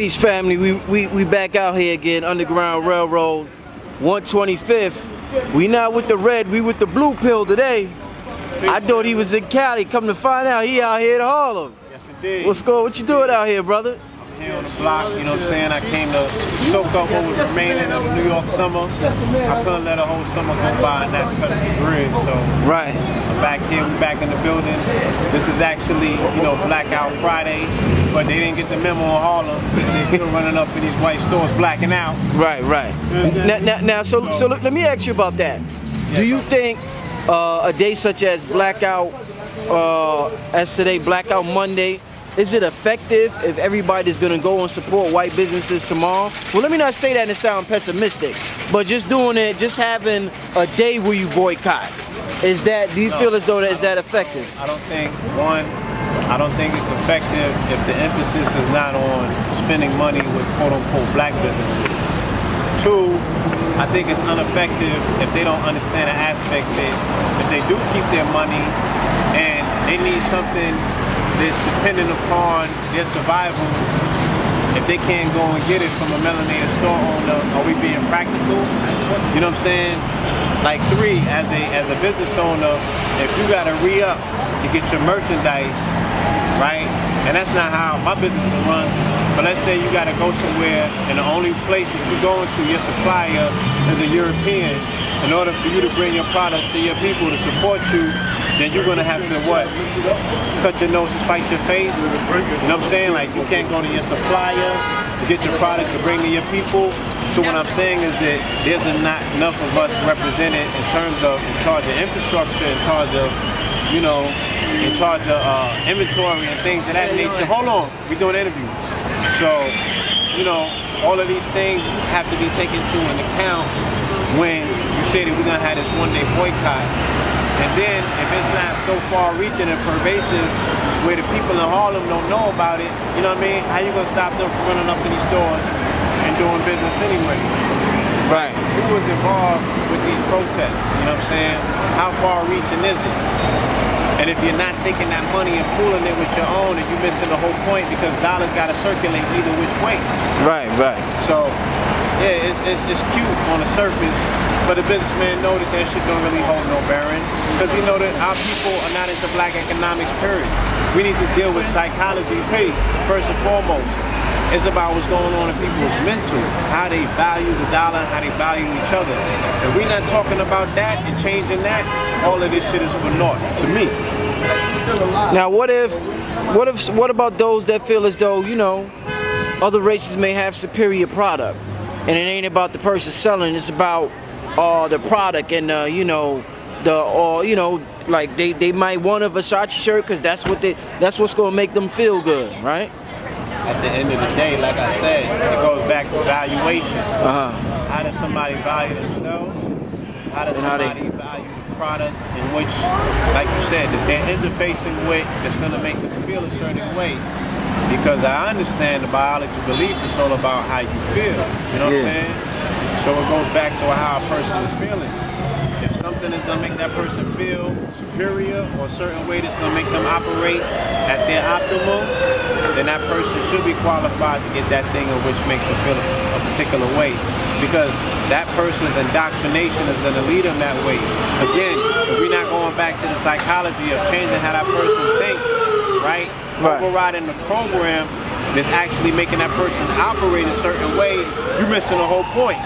Peace, family. We back out here again, Underground Railroad, 125th. We not with the red, we with the blue pill today. I thought he was in Cali. Come to find out, he out here in Harlem. Yes, indeed. What's going? What you doing out here, brother? I'm here on the block. You know what I'm saying? I came to soak up what was remaining of the New York summer. I couldn't let a whole summer go by and not touch the grid. So right. I'm back here. We back in the building. This is actually, you know, Blackout Friday, but they didn't get the memo in Harlem. They're still running up in these white stores blacking out. Right. Now, so look, let me ask you about that. Do you think a day such as Blackout, as today, Blackout Monday, is it effective if everybody's gonna go and support white businesses tomorrow? Well, let me not say that and sound pessimistic, but just doing it, just having a day where you boycott, is that? Do you feel as though that is that effective? I don't think I don't think it's effective if the emphasis is not on spending money with quote-unquote black businesses. Two, I think it's ineffective if they don't understand the aspect that if they do keep their money and they need something that's dependent upon their survival, if they can't go and get it from a melanated store owner, are we being practical? You know what I'm saying? Like three, as a business owner, if you gotta re-up to get your merchandise, right? And that's not how my business is run. But let's say you gotta go somewhere and the only place that you're going to, your supplier, is a European. In order for you to bring your product to your people to support you, then you're gonna have to what? Cut your nose to spite your face? You know what I'm saying? Like you can't go to your supplier to get your product to bring to your people. So what I'm saying is that there's not enough of us represented in terms of in charge of infrastructure, in charge of, you know, in charge of inventory and things of that nature. Hold on, we're doing an interview. So, you know, all of these things have to be taken into an account when you say that we're gonna have this one-day boycott. And then if it's not so far-reaching and pervasive where the people in Harlem don't know about it, you know what I mean? How you gonna stop them from running up in these stores and doing business anyway? Right. Who was involved with these protests? You know what I'm saying? How far-reaching is it? And if you're not taking that money and pooling it with your own, and you're missing the whole point because dollars gotta circulate either which way. Right. So, yeah, it's cute on the surface, but the businessman know that that shit don't really hold no bearing, because he know that our people are not into black economics, period. We need to deal with psychology, first and foremost. It's about what's going on in people's mental, how they value the dollar, how they value each other. If we're not talking about that and changing that, all of this shit is for naught, to me. Now, what about those that feel as though, you know, other races may have superior product, and it ain't about the person selling, it's about the product and you know, like they might want a Versace shirt because that's what's gonna make them feel good, right? At the end of the day, like I said, it goes back to valuation. How does somebody value themselves? How does somebody value the product in which, like you said, that they're interfacing with that's going to make them feel a certain way? Because I understand the biology belief is all about how you feel. You know what I'm saying? So it goes back to how a person is feeling. If something is going to make that person feel superior or a certain way that's going to make them operate at their optimum, then that person should be qualified to get that thing in which makes them feel a particular way. Because that person's indoctrination is going to lead them that way. Again, if we're not going back to the psychology of changing how that person thinks, right? Overriding the program that's actually making that person operate a certain way, you're missing the whole point.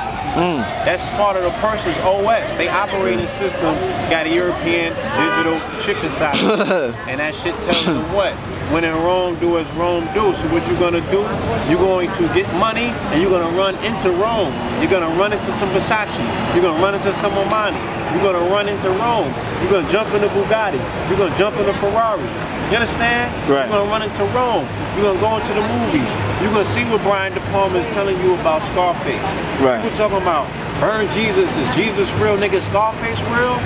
That's part of the person's OS. They operating system got a European digital chip inside of it. And that shit tells them what? When in Rome, do as Rome do. So what you're gonna do, you're going to get money and you're gonna run into Rome. You're gonna run into some Versace. You're gonna run into some Armani. You're gonna run into Rome. You're gonna jump in a Bugatti. You're gonna jump in a Ferrari. You understand? Right. You're gonna run into Rome. You're gonna go into the movies. You're gonna see what Brian De Palma is telling you about Scarface. Right. People talking about burn Jesus. Is Jesus real? Nigga, Scarface real?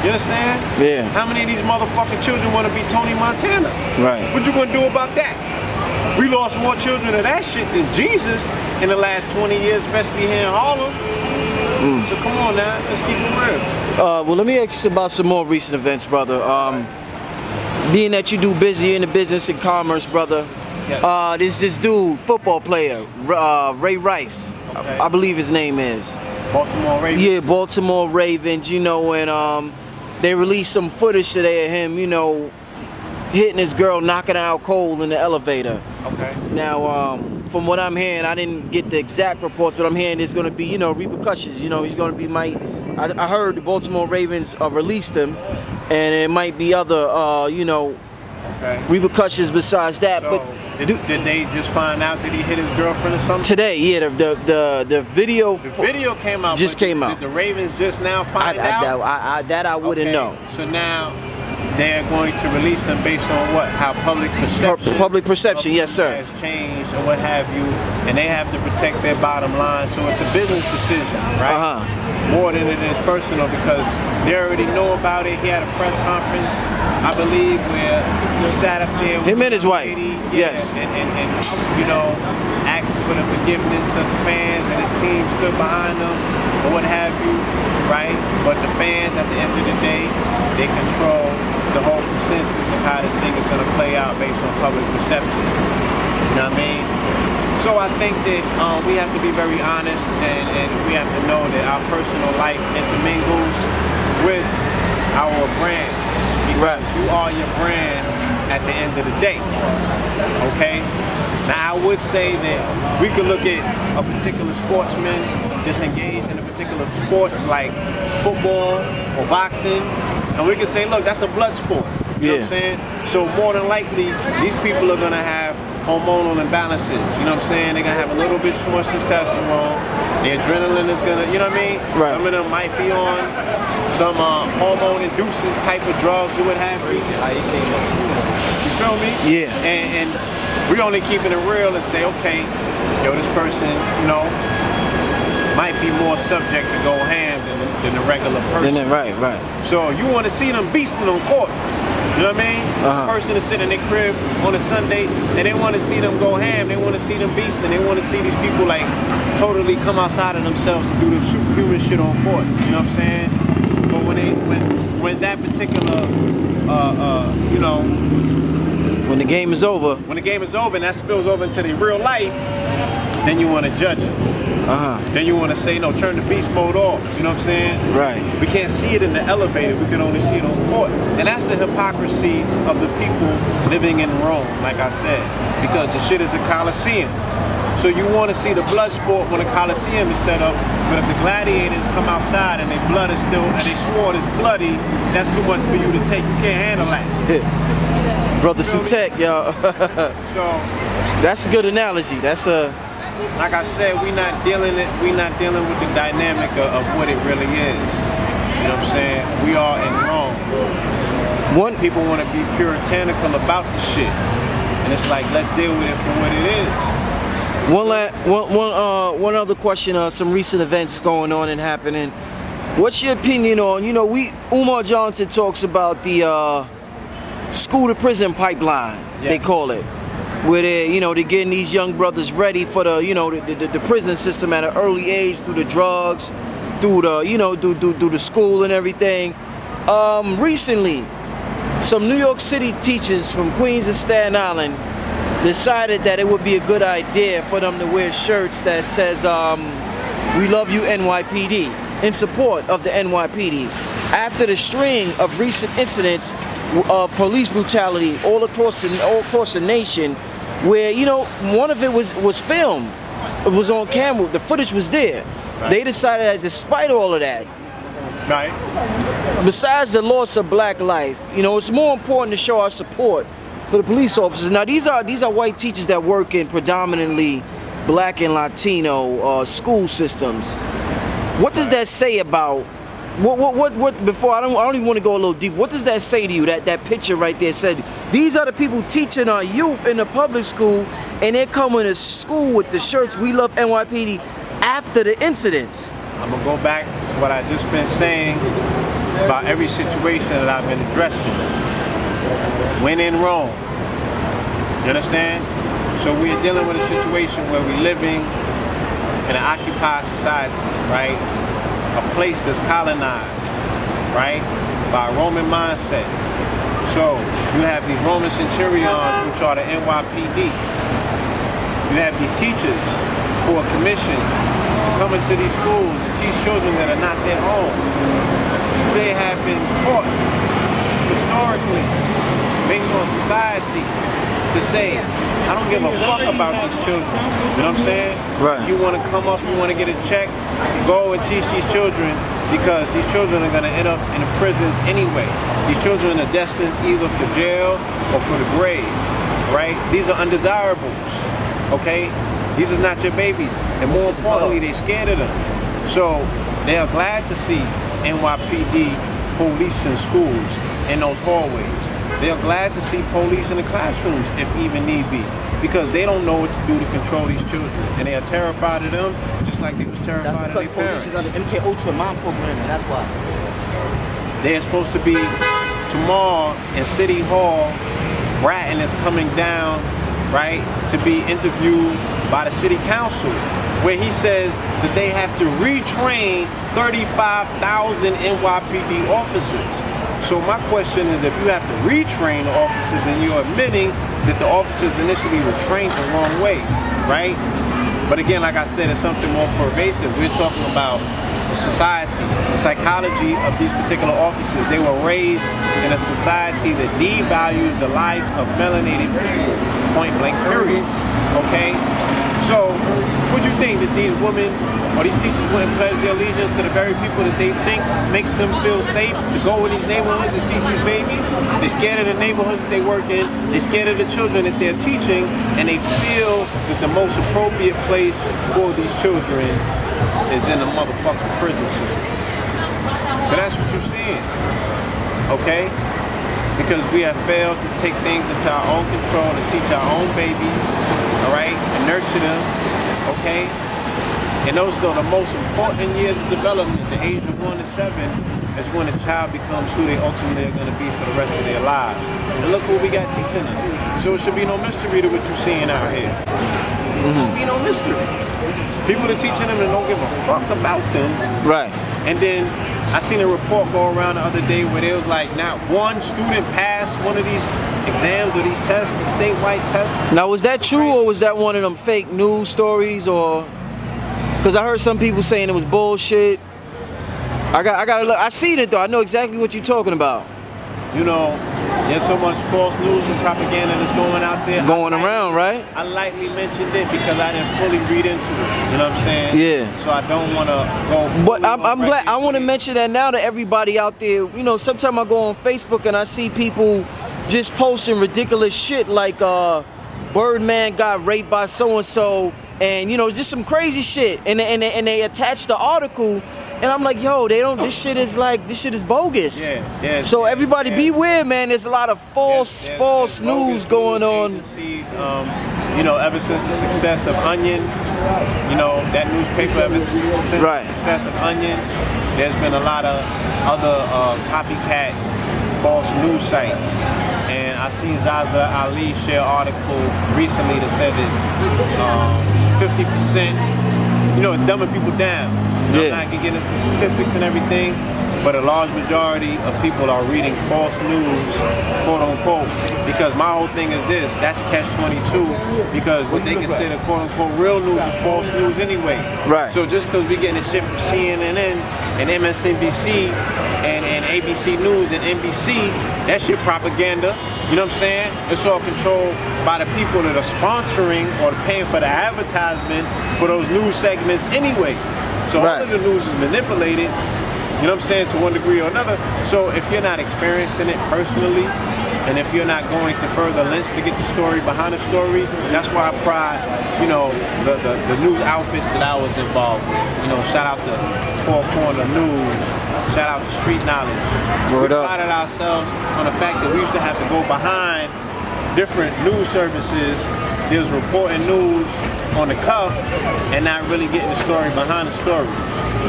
You understand? Yeah. How many of these motherfucking children want to be Tony Montana? Right. What you gonna do about that? We lost more children of that shit than Jesus in the last 20 years, especially here in Harlem. So come on now, let's keep it real. Well, let me ask you about some more recent events, brother. Being that you do busy in the business and commerce, brother, Yeah. This dude, football player, Ray Rice, Okay. I believe his name is. Baltimore Ravens. Yeah, Baltimore Ravens, you know, and they released some footage today of him, you know, hitting his girl, knocking her out cold in the elevator. Okay. Now, from what I'm hearing, I didn't get the exact reports, but I'm hearing there's going to be, you know, repercussions. You know, he's going to be I heard the Baltimore Ravens released him, and it might be other, you know, Okay. repercussions besides that. So, But did they just find out that he hit his girlfriend or something? today, yeah, the video. The video came out. Just but came out. Did the Ravens just now find out? I wouldn't Okay. know. So now they're going to release him based on what? How public perception. Public perception, of yes, him sir. has changed or what have you, and they have to protect their bottom line. So it's a business decision, right? More than it is personal because they already know about it. He had a press conference, I believe, where he sat up there with Him and his the wife. lady, Yes. and you know, asking for the forgiveness of the fans, and his team stood behind him or what have you, right? But the fans, at the end of the day, they control the whole consensus of how this thing is going to play out based on public perception. You know what I mean? So I think that we have to be very honest, and we have to know that our personal life intermingles with our brand. Because you are your brand at the end of the day. Okay? Now I would say that we could look at a particular sportsman that's engaged in a particular sports like football or boxing, and we could say, look, that's a blood sport. You know what I'm saying? So more than likely, these people are gonna have hormonal imbalances. You know what I'm saying? They're gonna have a little bit too much testosterone. The adrenaline is gonna, you know what I mean? Right. Some of them might be on some hormone-inducing type of drugs or what have you. You feel me? Yeah. And we only keeping it real and say, okay, yo, this person, you know, might be more subject to go ham than the regular person. Right. So you want to see them beasting on court. You know what I mean? A person is sitting in their crib on a Sunday and they want to see them go ham. They want to see them beasting. They want to see these people like totally come outside of themselves and do the superhuman shit on court. You know what I'm saying? But when that particular, you know, when the game is over. when the game is over and that spills over into their real life, then you want to judge it. Then you want to say, no, turn the beast mode off. You know what I'm saying? Right. We can't see it in the elevator. We can only see it on court. And that's the hypocrisy of the people living in Rome, like I said, because the shit is a coliseum. So you want to see the blood sport when the coliseum is set up, but if the gladiators come outside and their blood is still, and their sword is bloody, that's too much for you to take. You can't handle that. Brother Sutek, y'all. So That's a good analogy. That's a. like I said, we not dealing with the dynamic of what it really is. You know what I'm saying? We are in Rome. People want to be puritanical about the shit, and it's like, let's deal with it for what it is. One other question. Some recent events going on and happening. What's your opinion on? You know, Umar Johnson talks about the school to prison pipeline. Yeah. They call it. Where they're getting these young brothers ready for the prison system at an early age through the drugs, through the school and everything. Recently, some New York City teachers from Queens and Staten Island decided that it would be a good idea for them to wear shirts that says "We love you, NYPD," in support of the NYPD. After the string of recent incidents of police brutality all across the nation, where one of it was filmed, it was on camera, the footage was there. Right. They decided that despite all of that, Right. besides the loss of black life, it's more important to show our support for the police officers. Now these are white teachers that work in predominantly black and Latino school systems. What does that say about what before I don't even want to go a little deep. What does that say to you? That picture right there said these are the people teaching our youth in the public school, and they're coming to school with the shirts "We love NYPD" after the incidents. I'm gonna go back to what I just been saying about every situation that I've been addressing. When in Rome, you understand? So we're dealing with a situation where we're living in an occupied society, right? A place that's colonized, right, by a Roman mindset. So you have these Roman centurions, which are the NYPD. You have these teachers who are commissioned to come into these schools and teach children that are not their own. They have been taught historically, based on society, to say, I don't give a fuck about these children. You know what I'm saying? Right. If you want to come up, you want to get a check, go and teach these children, because these children are going to end up in the prisons anyway. These children are destined either for jail or for the grave, right? These are undesirables, okay? These are not your babies. And more importantly, they're scared of them. So they are glad to see NYPD police in schools, in those hallways. They are glad to see police in the classrooms, if even need be, because they don't know what to do to control these children, and they are terrified of them, just like they was terrified of their parents. That's because police is under MK Ultra mind programming. That's why. They're supposed to be tomorrow in City Hall. Bratton is coming down, right, to be interviewed by the City Council, where he says that they have to retrain 35,000 NYPD officers. So my question is, if you have to retrain the officers, then you're admitting that the officers initially were trained the wrong way, right? But again, like I said, it's something more pervasive. We're talking about the society, the psychology of these particular officers. They were raised in a society that devalues the life of melanated people, point blank period, okay? So, would you think that these women or these teachers wouldn't pledge their allegiance to the very people that they think makes them feel safe to go in these neighborhoods and teach these babies? They're scared of the neighborhoods that they work in, they're scared of the children that they're teaching, and they feel that the most appropriate place for these children is in the motherfucking prison system. So that's what you're seeing, okay? Because we have failed to take things into our own control and teach our own babies, all right, and nurture them, okay? And those are the most important years of development. The age of 1 to 7 is when a child becomes who they ultimately are going to be for the rest of their lives. And look what we got teaching them. So it should be no mystery to what you're seeing out here. It should be no mystery. People are teaching them and don't give a fuck about them. Right. And then I seen a report go around the other day where there was like not one student passed one of these exams or these tests, these statewide tests. Now, was that true, or was that one of them fake news stories, or? Because I heard some people saying it was bullshit. I gotta look. I seen it though. I know exactly what you're talking about. You know, there's so much false news and propaganda that's going out there. Going around, right? I lightly mentioned it because I didn't fully read into it. You know what I'm saying? Yeah. So I don't want to go. But I'm glad. I want to mention that now to everybody out there. You know, sometimes I go on Facebook and I see people just posting ridiculous shit like Birdman got raped by so and so, and you know, just some crazy shit. And they attach the article. And I'm like, yo, they don't. This shit is bogus. Yeah. So everybody, beware, man. There's a lot of false news going on. Agencies, you know, ever since the success of Onion, you know, that newspaper, ever since the success of Onion, there's been a lot of other copycat false news sites. And I seen Zaza Ali share an article recently that said that 50%, you know, it's dumbing people down. I'm not gonna get into statistics and everything, but a large majority of people are reading false news, quote unquote, because my whole thing is this, that's a catch-22, because what they consider quote unquote real news is false news anyway. Right. So just because we getting the shit from CNN and MSNBC and ABC News and NBC, that shit propaganda, you know what I'm saying? It's all controlled by the people that are sponsoring or paying for the advertisement for those news segments anyway. So all of the news is manipulated, you know what I'm saying, to one degree or another. So if you're not experiencing it personally, and if you're not going to further lengths to get the story behind the story, that's why I pride, you know, the news outfits that I was involved with. You know, shout out to Four Corner News, shout out to Street Knowledge. We prided ourselves on the fact that we used to have to go behind different news services. They was reporting news on the cuff and not really getting the story behind the story.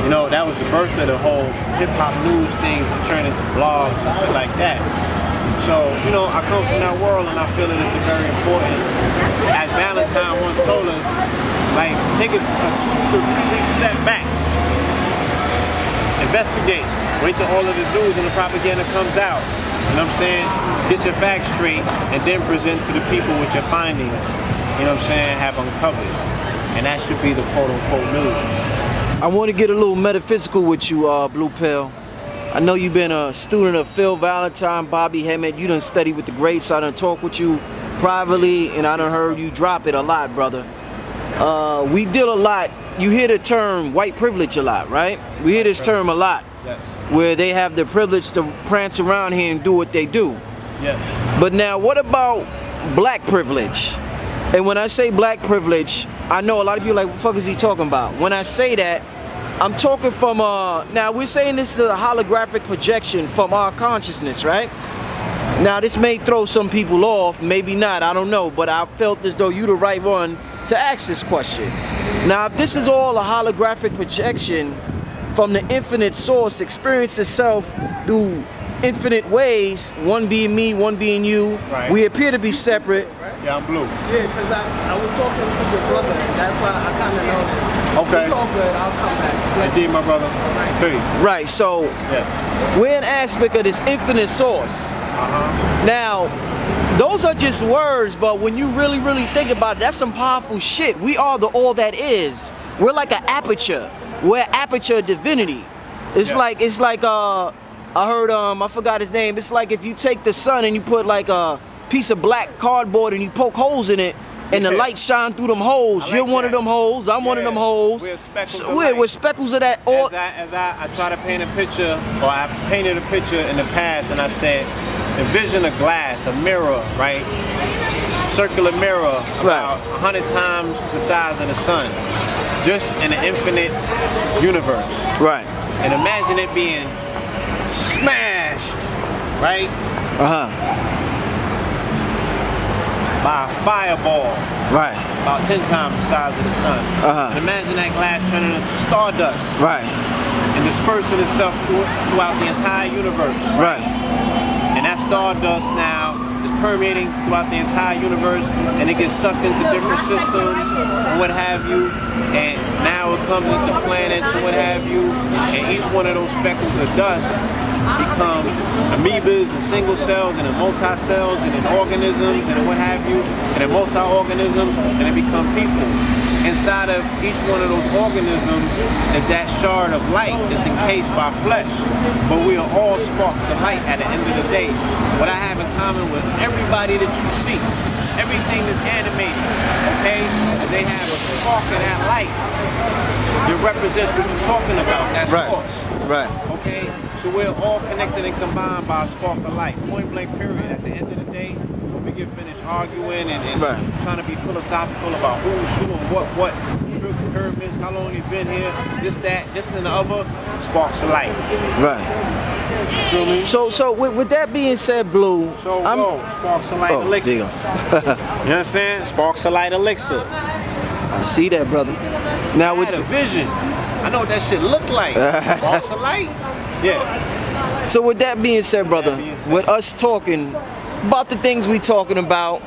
You know, that was the birth of the whole hip-hop news thing to turn into blogs and shit like that. So, you know, I come from that world and I feel that it's very important. As Valentine once told us, like, take a 2 to 3 week step back. Investigate. Wait till all of the news and the propaganda comes out. You know what I'm saying? Get your facts straight and then present to the people with your findings, you know what I'm saying, have uncovered. And that should be the quote-unquote news. I want to get a little metaphysical with you, Blue Pill. I know you've been a student of Phil Valentine, Bobby Hemmett. You done studied with the greats. I done talked with you privately, and I done heard you drop it a lot, brother. We deal a lot. You hear the term white privilege a lot, right? We hear this term a lot. Yes. Where they have the privilege to prance around here and do what they do. Yes. But now, what about black privilege? And when I say black privilege, I know a lot of people are like, what the fuck is he talking about? When I say that, I'm talking from, now we're saying this is a holographic projection from our consciousness, right? Now this may throw some people off, maybe not, I don't know, but I felt as though you're the right one to ask this question. Now if this is all a holographic projection from the infinite source, experience itself through infinite ways, one being me, one being you, right. We appear to be separate. Yeah, I'm blue. Yeah, because I was talking to your brother, and that's why I kind of know this. Okay. It's all good, I'll come back. Indeed, my brother. Peace. Right, so Yeah. we're an aspect of this infinite source. Now, those are just words, but when you really, really think about it, that's some powerful shit. We are the all that is. We're like an aperture. We're an aperture of divinity. It's like I heard I forgot his name. It's like if you take the sun and you put like a piece of black cardboard and you poke holes in it and the light shine through them holes. Like You're one that. of them holes. I'm one of them holes. We're speckles So of we're light. speckles of that. As I try to paint a picture, or I painted a picture in the past, and I said, envision a glass, a mirror, right? Circular mirror, about 100 times the size of the sun, just in an infinite universe. Right. And imagine it being smashed, right? By a fireball. Right. About 10 times the size of the sun. And imagine that glass turning into stardust. Right. And dispersing itself throughout the entire universe. Right. And that stardust now is permeating throughout the entire universe, and it gets sucked into different systems and what have you. And now it comes into planets and what have you. And each one of those speckles of dust become amoebas and single cells and in multi-cells and in organisms and in what have you, and in multi-organisms, and it become people. Inside of each one of those organisms is that shard of light that's encased by flesh. But we are all sparks of light at the end of the day. What I have in common with everybody that you see, everything that's animated, okay, is they have a spark of that light that represents what you're talking about, that source. Right. Okay, so we're all connected and combined by a spark of light. Point blank period. At the end of the day, when we get finished arguing and trying to be philosophical about who's who and what, who built the pyramids, how long they've been here, this and the other, sparks of light. Right. You feel me? So with that being said, Blue, sparks of light elixir. You understand? Sparks of light elixir. I see that, brother. Now I had a vision. I know what that shit look like. Sparks of light. Yeah. So with that being said, brother, with us talking about the things we talking about,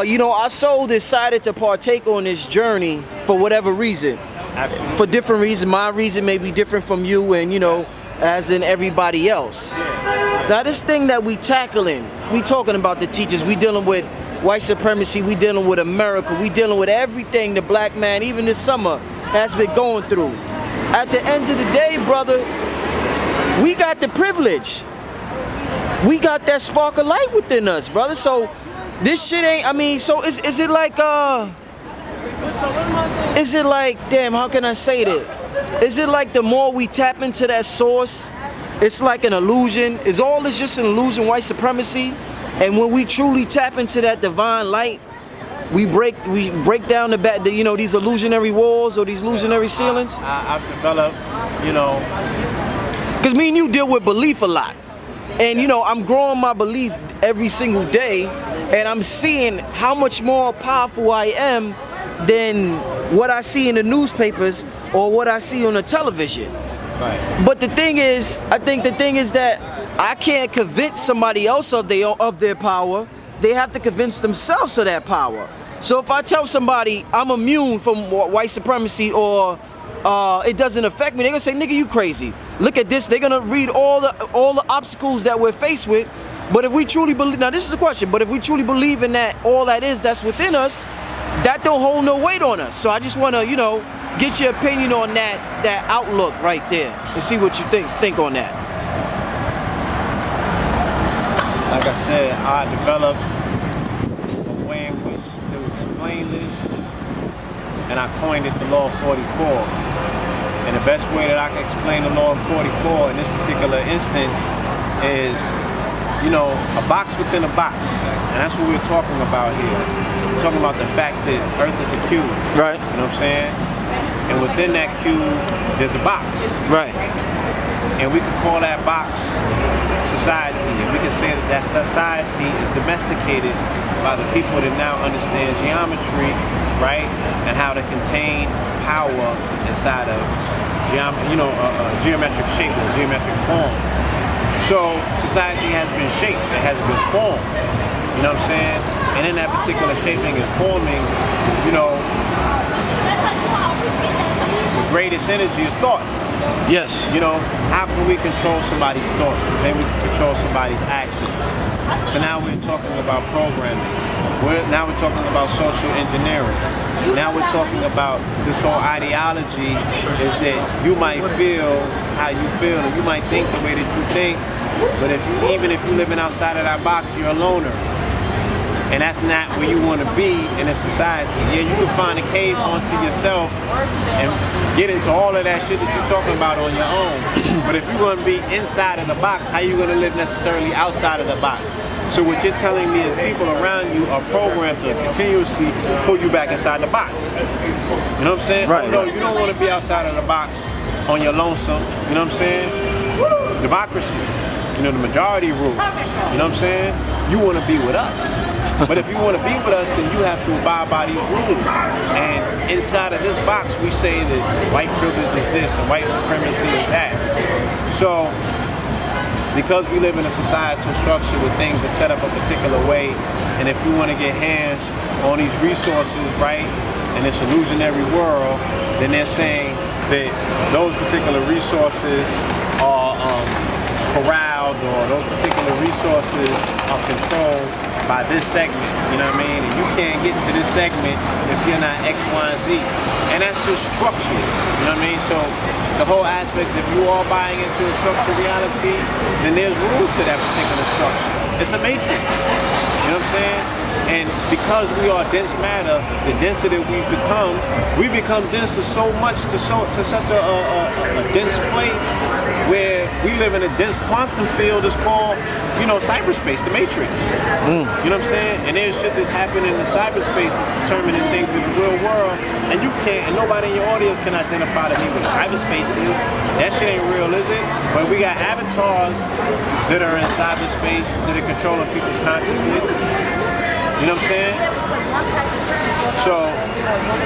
you know, our soul decided to partake on this journey for whatever reason. Absolutely. For different reasons. My reason may be different from you and, you know, as in everybody else. Now this thing that we tackling, we talking about the teachers, we dealing with white supremacy, we dealing with America, we dealing with everything the black man, even this summer, has been going through. At the end of the day, brother, we got the privilege. We got that spark of light within us, brother. So this shit ain't, I mean, so is it like, damn, how can I say that? Is it like the more we tap into that source, it's like an illusion? Is all this just an illusion, white supremacy? And when we truly tap into that divine light, we break down the you know, these illusionary walls or these illusionary ceilings? I've developed, you know. Because me and you deal with belief a lot. And you know, I'm growing my belief every single day, and I'm seeing how much more powerful I am than what I see in the newspapers or what I see on the television. Right. But the thing is, I think the thing is that I can't convince somebody else of their power. They have to convince themselves of that power. So if I tell somebody I'm immune from white supremacy or it doesn't affect me, they're gonna say, nigga, you crazy. Look at this. They're gonna read all the obstacles that we're faced with. But if we truly believe, now this is the question, but if we truly believe in that, all that's within us, that don't hold no weight on us. So I just wanna, you know, get your opinion on that outlook right there and see what you think on that. Like I said, I developed a way in which to explain this, and I coined it the Law of 44. And the best way that I can explain the Law of 44 in this particular instance is, you know, a box within a box. And that's what we're talking about here. We're talking about the fact that Earth is a cube. Right. You know what I'm saying? And within that cube, there's a box. Right. And we could call that box society. And we can say that society is domesticated by the people that now understand geometry, right? And how to contain power inside of geometric shape or geometric form. So society has been shaped, it has been formed, you know what I'm saying? And in that particular shaping and forming, you know, the greatest energy is thought. Yes. You know, how can we control somebody's thoughts? Then we can control somebody's actions. So now we're talking about programming. Now we're talking about social engineering. Now we're talking about this whole ideology is that you might feel how you feel and you might think the way that you think, but even if you're living outside of that box, you're a loner. And that's not where you want to be in a society. Yeah, you can find a cave onto yourself and get into all of that shit that you're talking about on your own. But if you're going to be inside of the box, how are you going to live necessarily outside of the box? So what you're telling me is people around you are programmed to continuously pull you back inside the box. You know what I'm saying? Right. No, you don't want to be outside of the box on your lonesome. You know what I'm saying? Democracy. You know, the majority rules. You know what I'm saying? You want to be with us. But if you want to be with us, then you have to abide by these rules. And inside of this box, we say that white privilege is this and white supremacy is that. So, because we live in a societal structure with things that set up a particular way, and if we want to get hands on these resources, right, in this illusionary world, then they're saying that those particular resources are corralled, or those particular resources are controlled by this segment, you know what I mean? And you can't get into this segment if you're not X, Y, and Z. And that's just structure, you know what I mean? So the whole aspect, if you are buying into a structured reality, then there's rules to that particular structure. It's a matrix, you know what I'm saying? And because we are dense matter, the denser that we become denser so much to such a dense place where we live in a dense quantum field. It's called, you know, cyberspace, the matrix. You know what I'm saying? And there's shit that's happening in cyberspace that's determining things in the real world, and you can't, and nobody in your audience can identify to me what cyberspace is. That shit ain't real, is it? But we got avatars that are in cyberspace that are controlling people's consciousness. You know what I'm saying? So,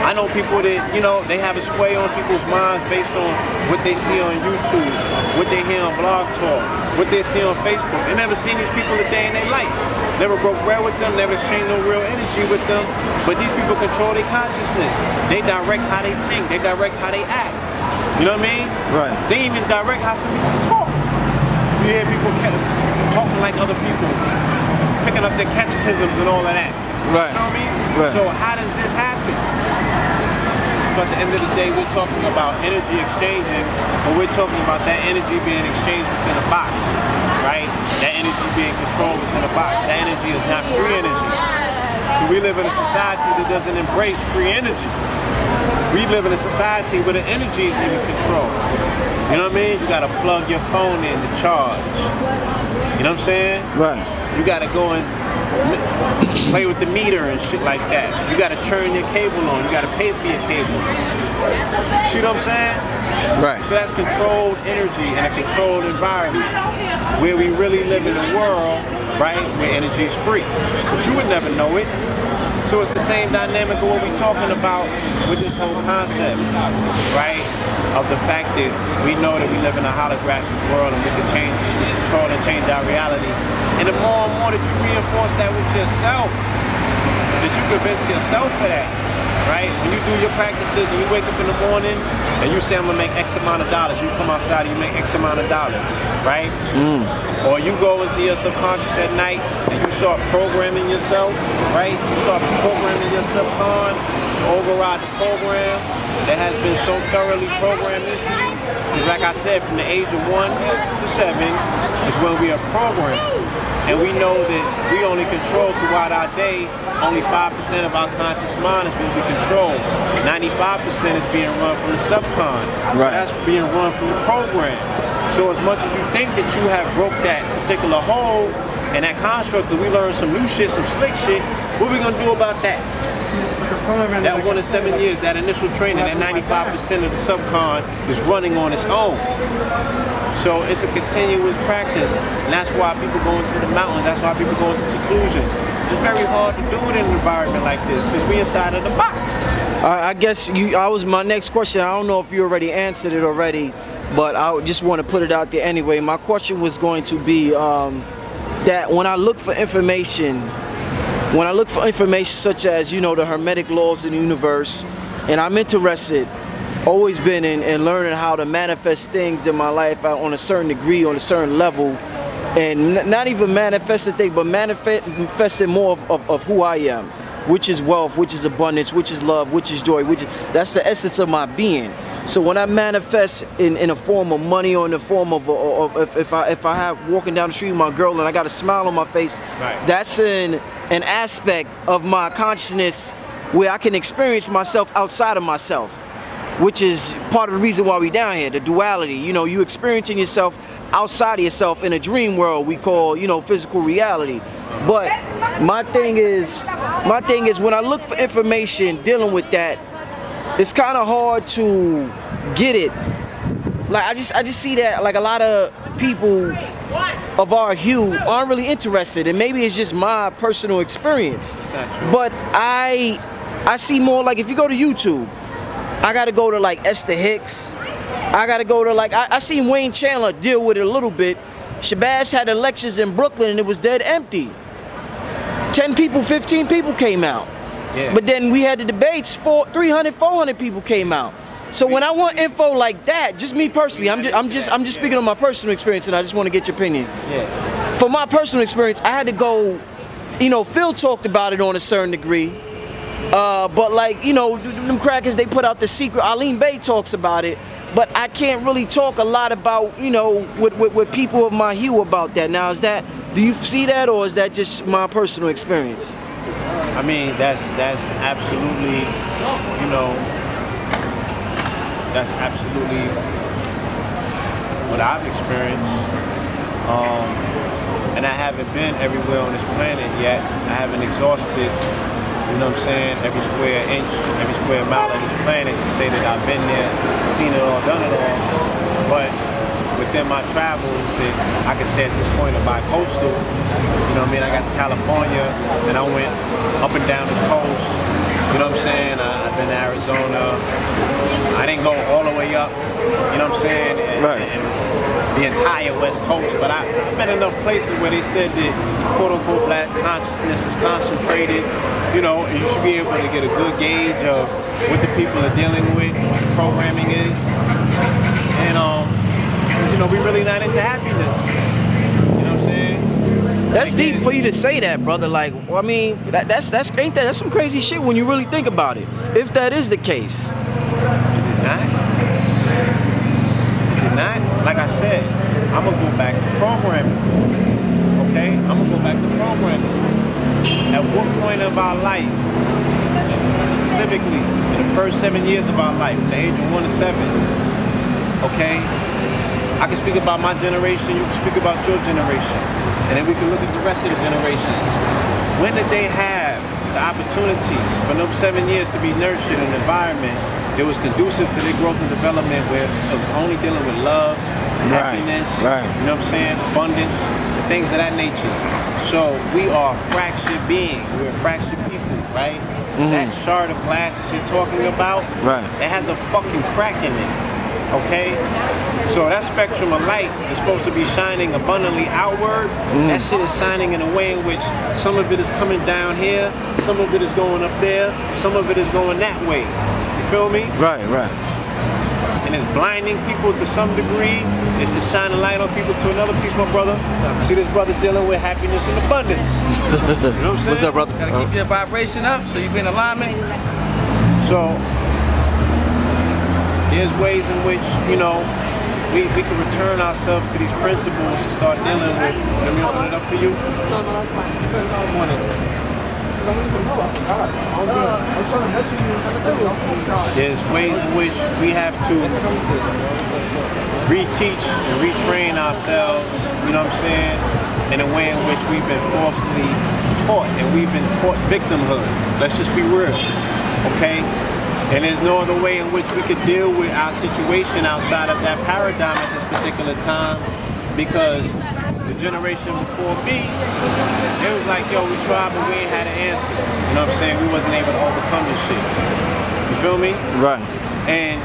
I know people that, you know, they have a sway on people's minds based on what they see on YouTube, what they hear on Blog Talk, what they see on Facebook. They never seen these people a day in their life. Never broke bread with them, never exchanged no real energy with them. But these people control their consciousness. They direct how they think, they direct how they act. You know what I mean? Right. They even direct how some people talk. You hear people talking like other people, picking up their catechisms and all of that. Right. You know what I mean? Right. So how does this happen? So at the end of the day, we're talking about energy exchanging, but we're talking about that energy being exchanged within a box, right? That energy being controlled within a box. That energy is not free energy. So we live in a society that doesn't embrace free energy. We live in a society where the energy is even controlled. You know what I mean? You gotta plug your phone in to charge. You know what I'm saying? Right. You gotta go and play with the meter and shit like that. You gotta turn your cable on. You gotta pay for your cable. See what I'm saying? Right. So that's controlled energy in a controlled environment where we really live in a world, right, where energy is free. But you would never know it. So it's the same dynamic of what we're talking about with this whole concept, right? Of the fact that we know that we live in a holographic world and we can control and change our reality. And the more and more that you reinforce that with yourself, that you convince yourself of that, right? When you do your practices and you wake up in the morning and you say, I'm gonna make X amount of dollars, you come outside and you make X amount of dollars, right? Or you go into your subconscious at night and you start programming yourself, right? You start programming your subcon to override the program that has been so thoroughly programmed into you. Because like I said, from the age of 1 to 7 is when we are programmed. And we know that we only control throughout our day, only 5% of our conscious mind is what we control. 95% is being run from the subcon. So that's being run from the program. So as much as you think that you have broke that particular hole and that construct, because we learned some new shit, some slick shit, what are we gonna do about that? That 1 to 7 years, that initial training, that 95% of the subcon is running on its own. So it's a continuous practice, and that's why people go into the mountains, that's why people go into seclusion. It's very hard to do it in an environment like this, because we inside of the box. I guess I was my next question. I don't know if you already answered it already, but I just want to put it out there anyway. My question was going to be that when I look for information, such as, you know, the hermetic laws of the universe, and I'm interested, always been in learning how to manifest things in my life on a certain degree, on a certain level, and not even manifest a thing, but manifesting more of who I am, which is wealth, which is abundance, which is love, which is joy, that's the essence of my being. So when I manifest in a form of money, or in the form of if I have walking down the street with my girl and I got a smile on my face, that's an aspect of my consciousness where I can experience myself outside of myself, which is part of the reason why we down here, the duality. You know, you experiencing yourself outside of yourself in a dream world we call, you know, physical reality. But my thing is when I look for information dealing with that, it's kind of hard to get it. Like I just see that like a lot of people of our hue aren't really interested, and maybe it's just my personal experience. But I see more like if you go to YouTube, I gotta go to like Esther Hicks. I gotta go to like I seen Wayne Chandler deal with it a little bit. Shabazz had the lectures in Brooklyn and it was dead empty. 10 people, 15 people came out. Yeah. But then we had the debates, 300, 400 people came out. So when I want info like that, just me personally, I'm just speaking on my personal experience, and I just want to get your opinion. Yeah. For my personal experience, I had to go, you know, Phil talked about it on a certain degree. But like, you know, them crackers, they put out The Secret. Aline Bay talks about it, but I can't really talk a lot about, you know, with people of my hue about that. Now, do you see that, or is that just my personal experience? I mean, that's absolutely, you know, that's absolutely what I've experienced. And I haven't been everywhere on this planet yet. I haven't exhausted, you know what I'm saying, every square inch, every square mile of this planet to say that I've been there, seen it all, done it all. But within my travels, that I can say at this point are bi-coastal. You know what I mean? I got to California and I went up and down the coast. You know what I'm saying? I've been to Arizona. I didn't go all the way up, you know what I'm saying? And the entire West Coast, but I've been enough places where they said that quote-unquote black consciousness is concentrated, you know, and you should be able to get a good gauge of what the people are dealing with, what the programming is. And, you know, we really not into happiness. You know what I'm saying? That's deep for you to say that, brother. Like, I mean, that's some crazy shit when you really think about it. If that is the case. Is it not? Is it not? Like I said, I'm gonna go back to programming. Okay? I'm gonna go back to programming. At what point of our life, specifically in the first 7 years of our life, the age of 1 to 7, okay? I can speak about my generation, you can speak about your generation, and then we can look at the rest of the generations. When did they have the opportunity for those 7 years to be nurtured in an environment that was conducive to their growth and development, where it was only dealing with love, happiness, you know what I'm saying, abundance, and things of that nature. So we are fractured beings, we're fractured people, right? That shard of glass that you're talking about, that has a fucking crack in it. Okay? So that spectrum of light is supposed to be shining abundantly outward. That shit is shining in a way in which some of it is coming down here, some of it is going up there, some of it is going that way. You feel me? Right, right. And it's blinding people to some degree. It's shining light on people to another piece, my brother. See, this brother's dealing with happiness and abundance. You know what I'm saying? What's up, brother? Gotta keep your vibration up so you be in alignment. So there's ways in which, you know, we can return ourselves to these principles and start dealing with. Let me open it up for you. There's ways in which we have to reteach and retrain ourselves, you know what I'm saying, in a way in which we've been falsely taught, and we've been taught victimhood. Let's just be real, okay? And there's no other way in which we could deal with our situation outside of that paradigm at this particular time, because the generation before me, it was like, yo, we tried but we ain't had an answer. You know what I'm saying? We wasn't able to overcome this shit. You feel me? Right. And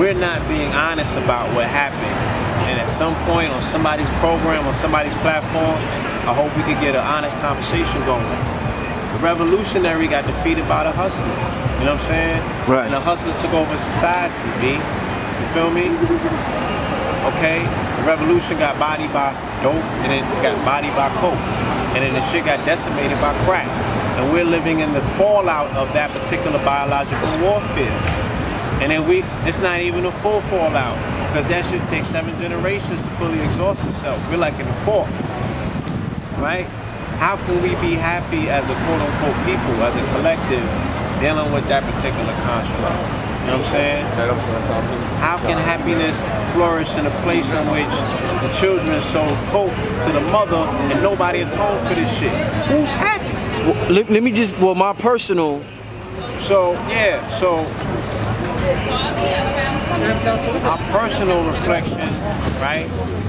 we're not being honest about what happened. And at some point on somebody's program, on somebody's platform, I hope we could get an honest conversation going. The revolutionary got defeated by the hustler. You know what I'm saying? Right. And the hustler took over society, B. You feel me? Okay? The revolution got bodied by dope, and then got bodied by coke. And then the shit got decimated by crack. And we're living in the fallout of that particular biological warfare. And then it's not even a full fallout, because that should take 7 generations to fully exhaust itself. We're like in the 4th, right? How can we be happy as a quote-unquote people, as a collective, dealing with that particular construct? You know what I'm saying? How can happiness flourish in a place in which the children sold coke to the mother and nobody atoned for this shit? Who's happy? Well, let me just, my personal. So, yeah, so our personal reflection, right?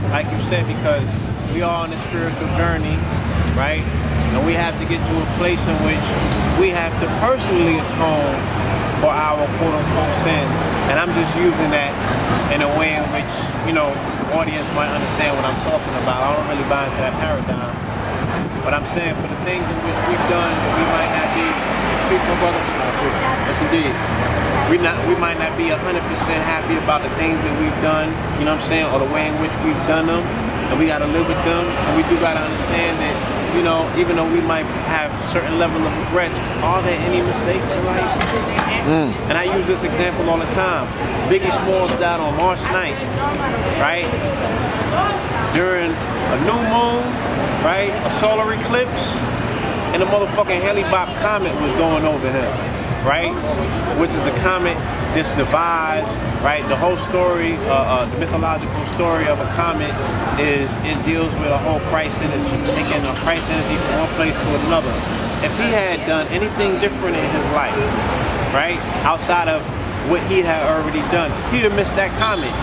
Like you said, because we are on a spiritual journey, right? And we have to get to a place in which we have to personally atone for our quote-unquote sins. And I'm just using that in a way in which, you know, the audience might understand what I'm talking about. I don't really buy into that paradigm. But I'm saying for the things in which we've done, we might not be, peace, my brother. Yes, indeed. We might not be 100% happy about the things that we've done, you know what I'm saying, or the way in which we've done them. And we gotta live with them. And we do gotta understand that, you know, even though we might have certain level of regrets, are there any mistakes in life? And I use this example all the time. Biggie Smalls died on March 9th, right? During a new moon, right? A solar eclipse, and a motherfucking Hale-Bopp comet was going over him, right? Which is a comet that's devised, right? The whole story, the mythological story of a comet is it deals with a whole Christ energy, taking a Christ energy from one place to another. If he had done anything different in his life, right, outside of what he had already done, he'd have missed that comet.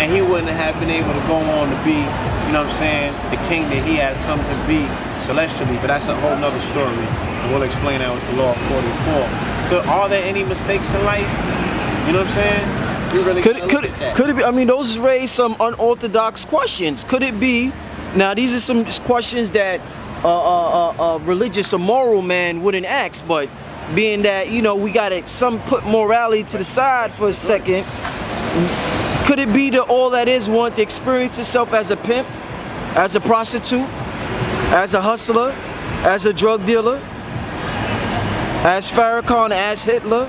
And he wouldn't have been able to go on to be, you know what I'm saying, the king that he has come to be celestially. But that's a whole nother story. And we'll explain that with the law of 44. So are there any mistakes in life? You know what I'm saying? We really Could it be, I mean, those raise some unorthodox questions. Could it be, now these are some questions that a religious or moral man wouldn't ask, but being that, you know, we gotta put morality to the side for a second, could it be that all that is want to experience itself as a pimp, as a prostitute, as a hustler, as a drug dealer, as Farrakhan, as Hitler,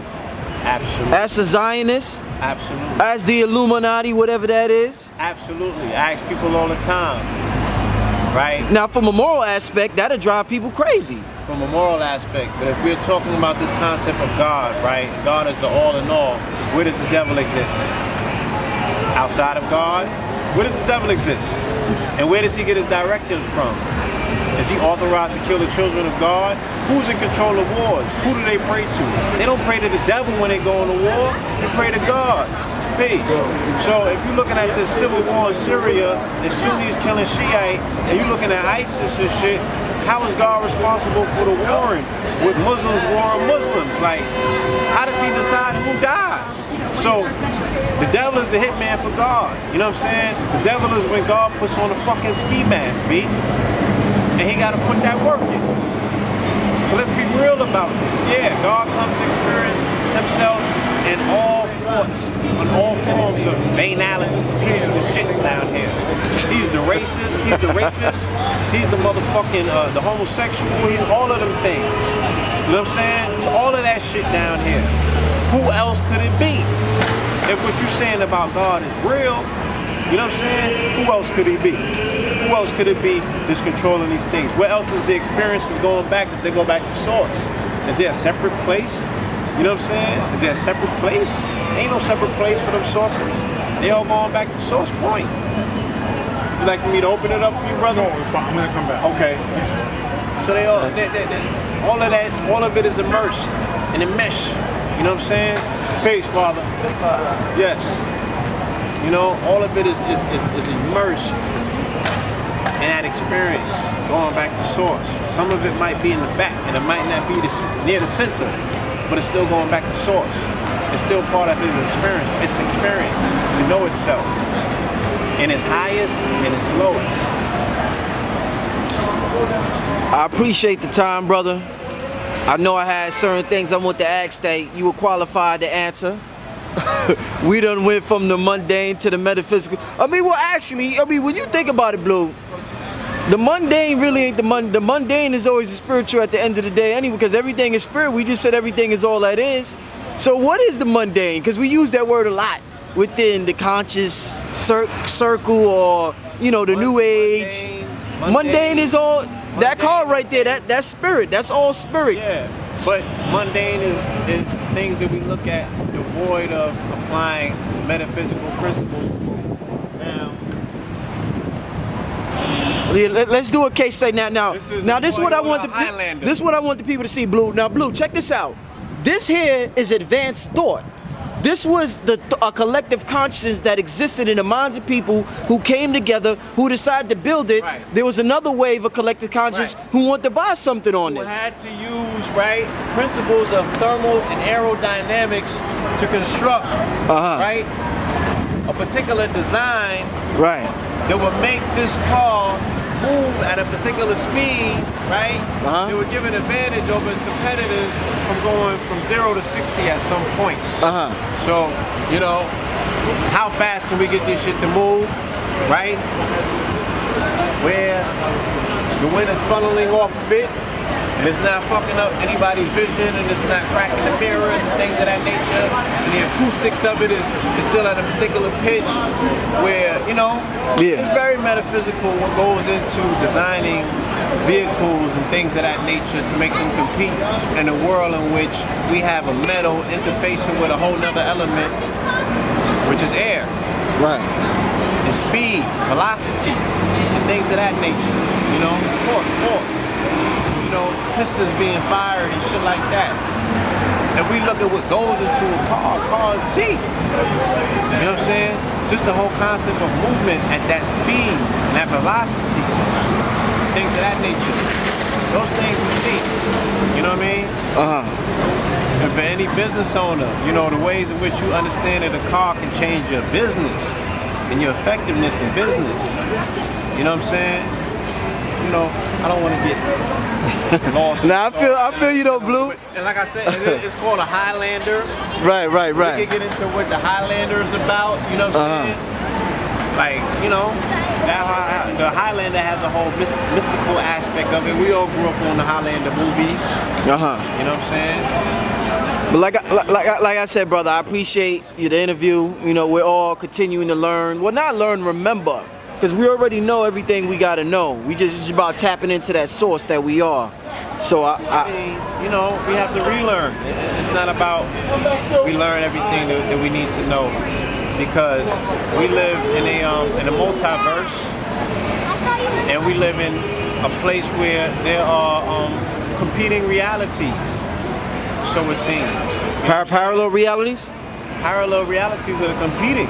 absolutely, as a Zionist, absolutely, as the Illuminati, whatever that is? Absolutely. I ask people all the time, right? Now, from a moral aspect, that'll drive people crazy. From a moral aspect, but if we're talking about this concept of God, right? God is the all in all. Where does the devil exist? Outside of God? Where does the devil exist? And where does he get his directives from? Is he authorized to kill the children of God? Who's in control of wars? Who do they pray to? They don't pray to the devil when they go on to war. They pray to God. Peace. So if you're looking at this civil war in Syria, and Sunnis killing Shiite, and you're looking at ISIS and shit, how is God responsible for the warring with Muslims warring Muslims? Like, how does he decide who dies? So the devil is the hitman for God. You know what I'm saying? The devil is when God puts on a fucking ski mask, B. And he gotta put that work in. So let's be real about this. Yeah, God comes to experience himself in all forms, on all forms of banality, pieces of shits down here. He's the racist, he's the rapist, he's the motherfucking, the homosexual, he's all of them things. You know what I'm saying? It's all of that shit down here. Who else could it be? If what you're saying about God is real, you know what I'm saying? Who else could he be? Who else could it be that's controlling these things? Where else is the experiences going back if they go back to source? Is there a separate place? You know what I'm saying? Is there a separate place? Ain't no separate place for them sources. They all going back to source point. Would you like me to open it up for you, brother? No, it's fine. I'm gonna come back. Okay. So they all, all of that, all of it is immersed in a mesh. You know what I'm saying? Peace, Father. Yes. You know, all of it is immersed in that experience, going back to source. Some of it might be in the back, and it might not be near the center, but it's still going back to source. It's still part of its experience, to know itself, in its highest and its lowest. I appreciate the time, brother. I know I had certain things I want to ask that you were qualified to answer. We done went from the mundane to the metaphysical. I mean, well, actually, when you think about it, Blue, the mundane really ain't the mundane is always the spiritual at the end of the day anyway, because everything is spirit. We just said everything is all that is. So what is the mundane? Because we use that word a lot within the conscious circle, or, you know, the new age. Mundane is all, that card right there, that's spirit. That's all spirit. Yeah, but mundane is things that we look at devoid of applying metaphysical principles. Now, let's do a case study now. This is what I want Highlander. this is what I want the people to see, Blue. Now, Blue, check this out. This here is advanced thought. This was a collective consciousness that existed in the minds of people who came together, who decided to build it. Right. There was another wave of collective consciousness who wanted to buy something on who this. had to use, right, principles of thermal and aerodynamics to construct, right, a particular design Right. that would make this car move at a particular speed, right? It would give an advantage over its competitors from going from 0 to 60 at some point. So, you know, how fast can we get this shit to move, right? Where the wind is funneling off of it, and it's not fucking up anybody's vision, and it's not cracking the mirrors and things of that nature, and the acoustics of it is still at a particular pitch where, you know, it's very metaphysical what goes into designing vehicles and things of that nature to make them compete in a world in which we have a metal interfacing with a whole nother element, which is air. Right. And speed, velocity, and things of that nature. You know, torque, force. You know, pistons being fired and shit like that. If we look at what goes into a car is deep. You know what I'm saying? Just the whole concept of movement at that speed and that velocity, things of that nature. Those things are deep. You know what I mean? And for any business owner, you know, the ways in which you understand that a car can change your business and your effectiveness in business. You know what I'm saying? You know, I don't want to get lost. Now I feel you though, Blue. And like I said, it's called a Highlander. Right. We can get into what the Highlander is about. You know what I'm saying? Like, you know, the Highlander has a whole mystical aspect of it. We all grew up on the Highlander movies. You know what I'm saying? But like I said, brother, I appreciate the interview. You know, we're all continuing to learn. Well, not learn, remember. Because we already know everything we gotta know. It's about tapping into that source that we are. So I mean, you know, we have to relearn. It's not about we learn everything that we need to know, because we live in a multiverse, and we live in a place where there are competing realities. So it seems. Parallel realities? Parallel realities that are competing.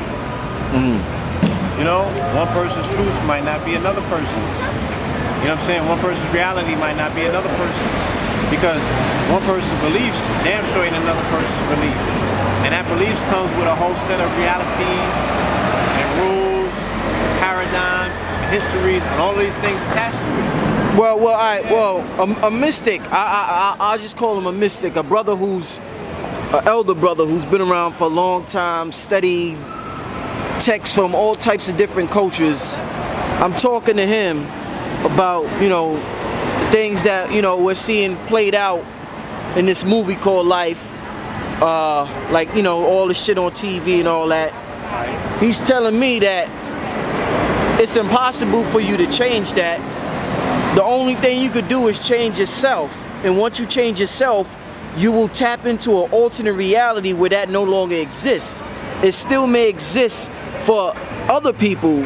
You know, one person's truth might not be another person's. You know what I'm saying? One person's reality might not be another person's. Because one person's beliefs damn sure ain't another person's belief. And that beliefs comes with a whole set of realities and rules, paradigms, and histories, and all of these things attached to it. Well, all right. Well, a mystic. I'll just call him a mystic. A brother who's an elder brother who's been around for a long time, studied texts from all types of different cultures. I'm talking to him about, you know, the things that, you know, we're seeing played out in this movie called Life. Like, you know, all the shit on TV and all that. He's telling me that it's impossible for you to change that. The only thing you could do is change yourself. And once you change yourself, you will tap into an alternate reality where that no longer exists. It still may exist for other people,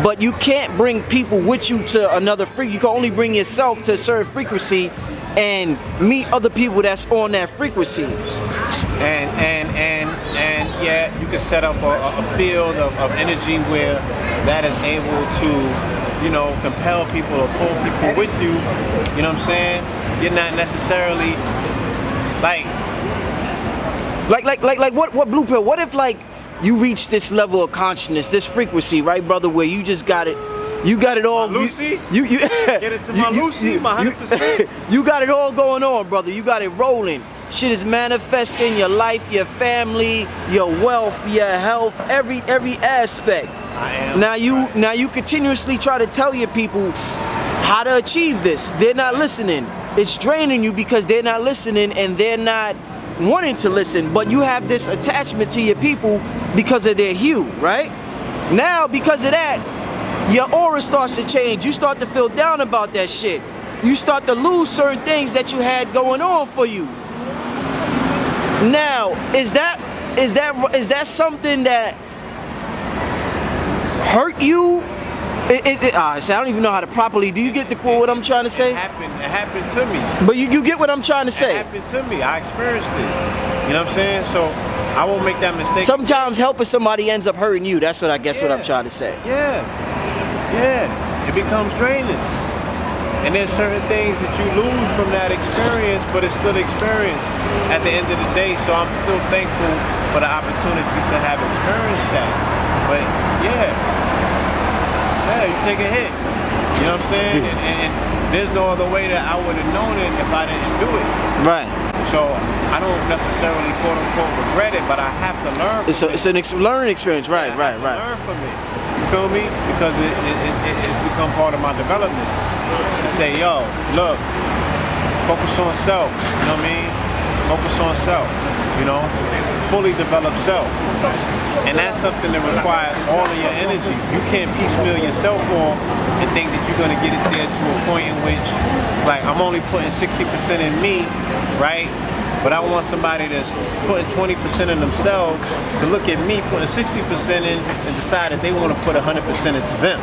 but you can't bring people with you to another frequency. You can only bring yourself to a certain frequency and meet other people that's on that frequency. And yeah, you can set up a field of energy where that is able to, you know, compel people or pull people with you. You know what I'm saying? You're not necessarily like what blue pill? What if like you reach this level of consciousness, this frequency, right, brother, where you just got it. You got it all. My Lucy? You get it to my Lucy, my 100%. You got it all going on, brother. You got it rolling. Shit is manifesting your life, your family, your wealth, your health, every aspect. I am. Now you continuously try to tell your people how to achieve this. They're not listening. It's draining you because they're not listening and they're not wanting to listen. But you have this attachment to your people because of their hue, right? Now, because of that, your aura starts to change. You start to feel down about that shit. You start to lose certain things that you had going on for you. Now, is that something that hurt you? I don't even know how to properly. Do you get what I'm trying to say? It happened to me. But you get what I'm trying to say. It happened to me. I experienced it. You know what I'm saying? So I won't make that mistake. Sometimes helping somebody ends up hurting you. That's what I guess what I'm trying to say. Yeah. It becomes draining. And there's certain things that you lose from that experience, but it's still experience at the end of the day. So I'm still thankful for the opportunity to have experienced that. But yeah, you take a hit. You know what I'm saying? And there's no other way that I would have known it if I didn't do it. Right. So I don't necessarily quote unquote regret it, but I have to learn from it. It's a learning experience, right. Learn from it. You feel me? Because it's become part of my development. To say, yo, look, focus on self. You know what I mean? Focus on self. You know, fully develop self. And that's something that requires all of your energy. You can't piecemeal yourself off and think that you're gonna get it there to a point in which it's like I'm only putting 60% in me, right? But I want somebody that's putting 20% in themselves to look at me putting 60% in and decide that they want to put 100% into them.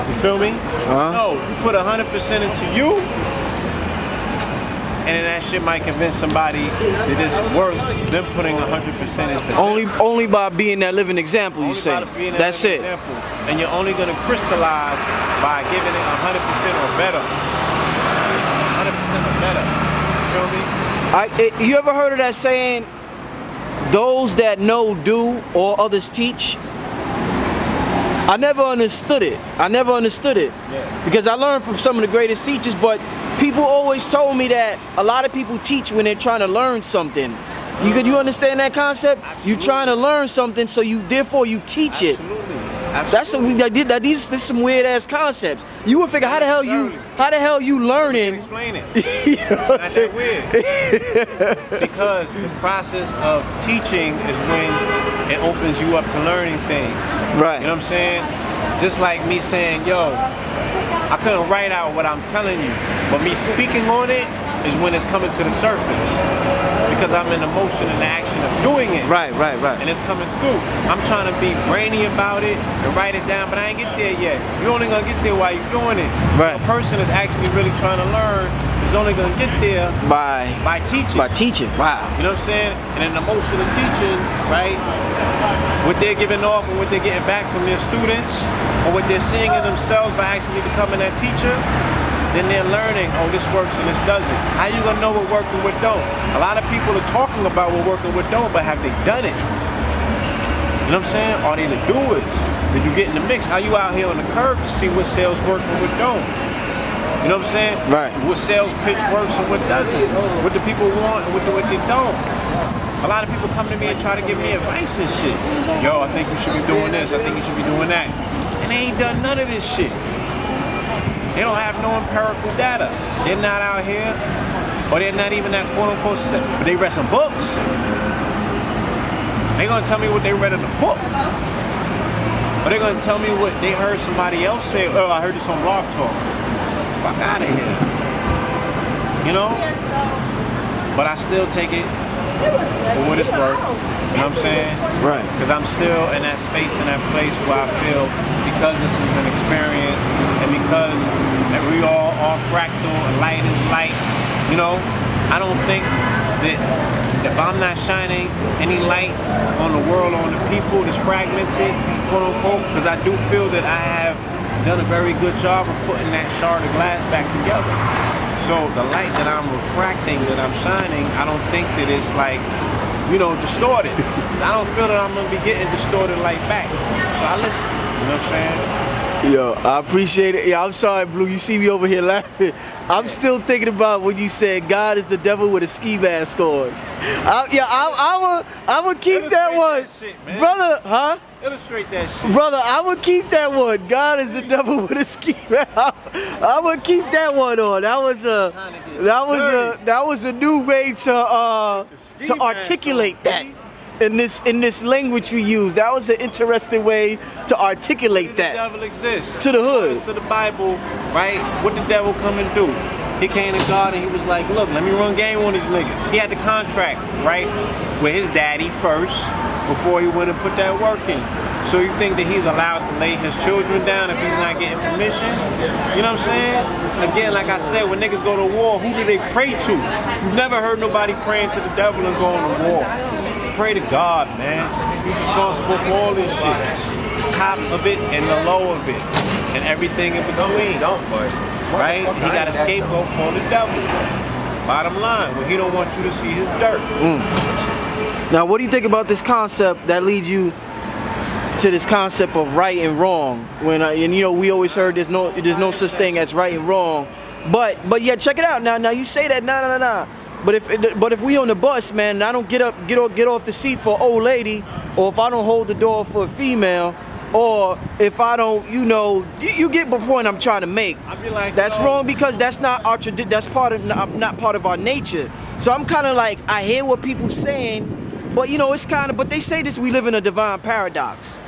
You feel me? No, you put 100% into you, and then that shit might convince somebody that it's worth them putting 100% into them. Only by being that living example, you say. That's it. Example. And you're only going to crystallize by giving it 100% or better. 100% or better. You feel me? You ever heard of that saying, those that know do, or others teach? I never understood it. Yeah. Because I learned from some of the greatest teachers, but people always told me that a lot of people teach when they're trying to learn something. You understand that concept? Absolutely. You're trying to learn something, so therefore you teach it. Absolutely. This is some weird ass concepts. You would figure how the hell you learning? Explain it. You know what I'm Not that weird. Because the process of teaching is when it opens you up to learning things. Right. You know what I'm saying? Just like me saying, yo, I couldn't write out what I'm telling you, but me speaking on it is when it's coming to the surface. Because I'm in the motion and the action of doing it. Right. And it's coming through. I'm trying to be brainy about it and write it down, but I ain't get there yet. You're only gonna get there while you're doing it. Right. A person that's actually really trying to learn is only gonna get there by teaching. By teaching. Wow. You know what I'm saying? And in the motion of teaching, right? What they're giving off and what they're getting back from their students, or what they're seeing in themselves by actually becoming that teacher, then they're learning, oh, this works and this doesn't. How you gonna know what works and what don't? A lot of people are talking about what works and what don't, but have they done it? You know what I'm saying? Are they the doers? Did you get in the mix? How you out here on the curb to see what sales work and what don't? You know what I'm saying? Right. What sales pitch works and what doesn't? What do people want and what they don't? A lot of people come to me and try to give me advice and shit. Yo, I think you should be doing this. I think you should be doing that. And they ain't done none of this shit. They don't have no empirical data. They're not out here, or they're not even that quote unquote, but they read some books. They're gonna tell me what they read in the book. Or they're gonna tell me what they heard somebody else say. Oh, I heard this on Blog Talk. Fuck out of here. You know? But I still take it for what it's worth. You know what I'm saying? Right. Because I'm still in that space, in that place where I feel, because this is an experience, and because that we all are fractal and light is light, you know, I don't think that if I'm not shining any light on the world, on the people that's fragmented, quote unquote, because I do feel that I have done a very good job of putting that shard of glass back together. So the light that I'm refracting, that I'm shining, I don't think that it's like, you know, distorted. I don't feel that I'm gonna be getting distorted light back. So I listen, you know what I'm saying? Yo, I appreciate it. Yeah, I'm sorry, Blue. You see me over here laughing. I'm still thinking about when you said God is the devil with a ski mask on. I'm gonna keep that one, shit, man. brother. Huh? Illustrate that shit. Brother, I'm gonna keep that one. God is the devil with a ski mask. I'm gonna keep that one on. That was a new way to articulate that. In this language we use, that was an interesting way to articulate that. The devil exists. To the hood. To the Bible, right? What the devil come and do? He came to God and he was like, look, let me run game on these niggas. He had the contract, right, with his daddy first before he went and put that work in. So you think that he's allowed to lay his children down if he's not getting permission? You know what I'm saying? Again, like I said, when niggas go to war, who do they pray to? You've never heard nobody praying to the devil and going to war. Pray to God, man. He's responsible for all this shit. The top of it and the low of it. And everything in between. Right? He got a scapegoat called the devil. Bottom line, well, he don't want you to see his dirt. Now, what do you think about this concept that leads you to this concept of right and wrong? When and you know, we always heard there's no such thing as right and wrong. But yeah, check it out. Now you say that nah. But if we on the bus, man, and I don't get off the seat for an old lady, or if I don't hold the door for a female, or if I don't, you know, you get the point I'm trying to make. I'd be like, that's yo, wrong because that's not our that's not part of our nature. So I'm kind of like, I hear what people saying, but you know, it's kind of, but they say this, we live in a divine paradox.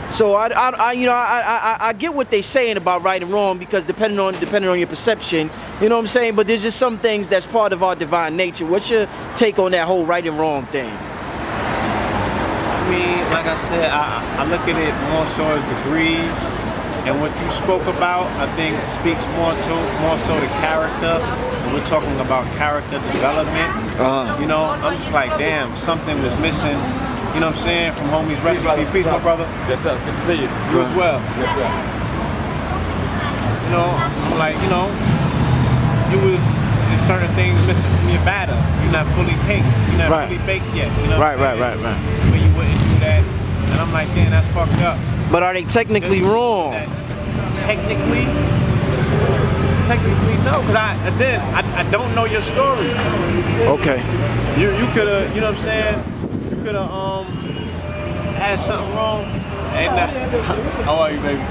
So I get what they're saying about right and wrong, because depending on your perception, you know what I'm saying. But there's just some things that's part of our divine nature. What's your take on that whole right and wrong thing? I mean, like I said, I look at it more so as degrees, and what you spoke about, I think, speaks more so to character. And we're talking about character development. You know, I'm just like, damn, something was missing. You know what I'm saying? From homies, recipe. Peace, my brother. Yes, sir. Good to see you. You as well. Yes, sir. You know, I'm like, you know, there's certain things missing from your batter. You're not fully caked. You're not fully baked yet. You know what I'm saying? Right. When you wouldn't do that. And I'm like, damn, that's fucked up. But are they technically wrong? Technically, no. Because I don't know your story. Okay. You could have, you know what I'm saying? Could have had something wrong, and how are you, baby?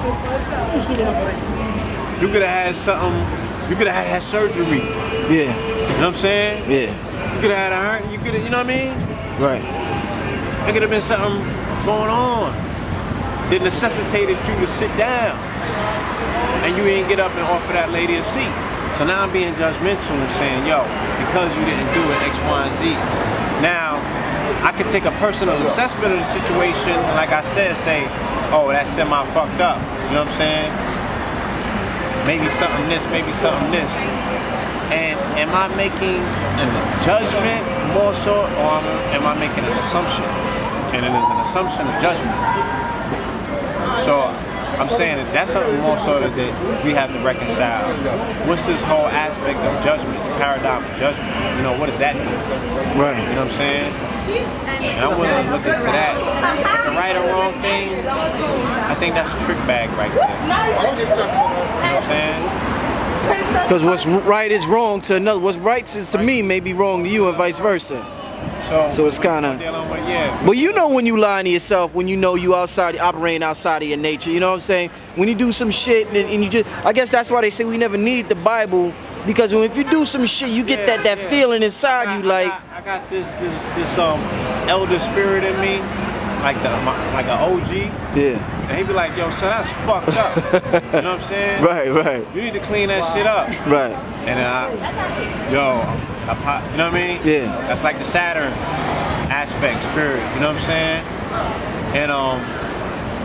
You could have had something. You could have had surgery. Yeah. You know what I'm saying? Yeah. You could have had a hernia. You could have, you know what I mean? Right. There could have been something going on that necessitated you to sit down, and you didn't get up and offer that lady a seat. So now I'm being judgmental and saying, yo, because you didn't do it, X, Y, and Z. Now, I could take a personal assessment of the situation, and like I said, say, oh, that's semi-fucked up. You know what I'm saying? Maybe something this, maybe something this. And am I making a judgment more so, or am I making an assumption? And it is an assumption of judgment. So I'm saying that that's something more so that we have to reconcile. What's this whole aspect of judgment, the paradigm of judgment? You know, what does that mean? Right. You know what I'm saying? And I'm willing to look into that. But the right or wrong thing, I think that's a trick bag right there. You know what I'm saying? Because what's right is wrong to another. What's right is to me may be wrong to you, and vice versa. So it's kind of. Yeah. But you know when you lying to yourself, when you know you outside, operating outside of your nature. You know what I'm saying? When you do some shit and you just, I guess that's why they say we never need the Bible, because if you do some shit, you get that feeling inside you like. I got this elder spirit in me, like an OG. Yeah. And he be like, yo, son, that's fucked up. You know what I'm saying? Right. You need to clean that shit up. Right. And then you know what I mean? Yeah. That's like the Saturn aspect spirit, you know what I'm saying? And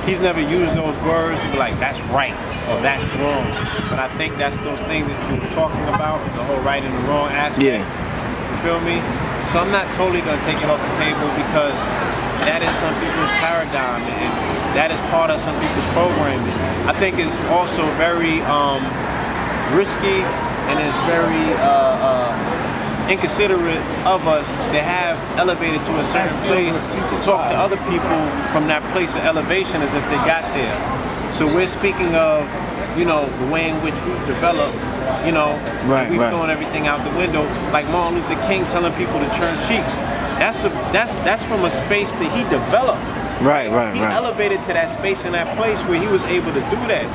he's never used those words to be like, that's right or that's wrong. But I think that's those things that you were talking about, the whole right and the wrong aspect. Yeah. You feel me? So I'm not totally gonna take it off the table, because that is some people's paradigm, and that is part of some people's programming. I think it's also very risky, and it's very inconsiderate of us to have elevated to a certain place to talk to other people from that place of elevation as if they got there. So we're speaking of, you know, the way in which we've developed, you know, we've thrown everything out the window, like Martin Luther King telling people to turn cheeks. That's from a space that he developed. He elevated to that space and that place where he was able to do that.